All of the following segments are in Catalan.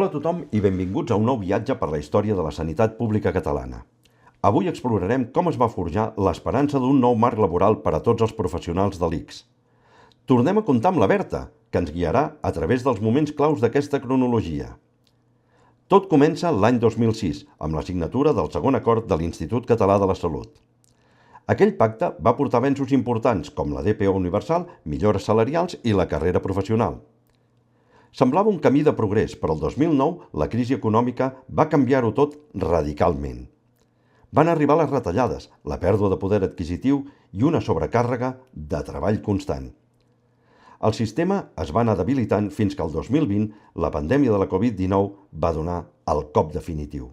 Hola a tothom i benvinguts a un nou viatge per la història de la sanitat pública catalana. Avui explorarem com es va forjar l'esperança d'un nou marc laboral per a tots els professionals de l'ICS. Tornem a comptar amb la Berta, que ens guiarà a través dels moments claus d'aquesta cronologia. Tot comença l'any 2006, amb la signatura del segon acord de l'Institut Català de la Salut. Aquell pacte va portar avenços importants com la DPO universal, millores salarials i la carrera professional. Semblava un camí de progrés, però el 2009 la crisi econòmica va canviar-ho tot radicalment. Van arribar les retallades, la pèrdua de poder adquisitiu i una sobrecàrrega de treball constant. El sistema es va anar debilitant fins que el 2020 la pandèmia de la Covid-19 va donar el cop definitiu.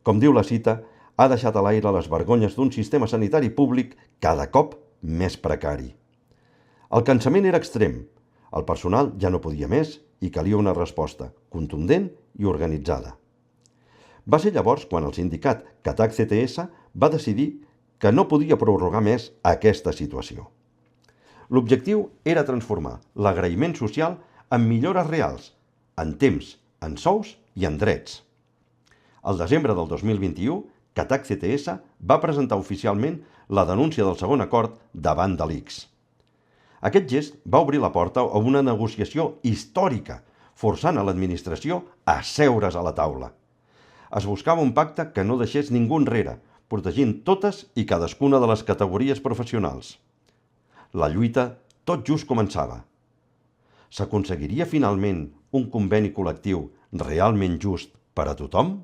Com diu la cita, ha deixat a l'aire les vergonyes d'un sistema sanitari públic cada cop més precari. El cansament era extrem. El personal ja no podia més i calia una resposta contundent i organitzada. Va ser llavors quan el sindicat CATAC-CTS va decidir que no podia prorrogar més aquesta situació. L'objectiu era transformar l'agraïment social en millores reals, en temps, en sous i en drets. Al desembre del 2021, CATAC-CTS va presentar oficialment la denúncia del segon acord davant de l'ICS. Aquest gest va obrir la porta a una negociació històrica, forçant a l'administració a asseure's a la taula. Es buscava un pacte que no deixés ningú enrere, protegint totes i cadascuna de les categories professionals. La lluita tot just començava. S'aconseguiria finalment un conveni col·lectiu realment just per a tothom?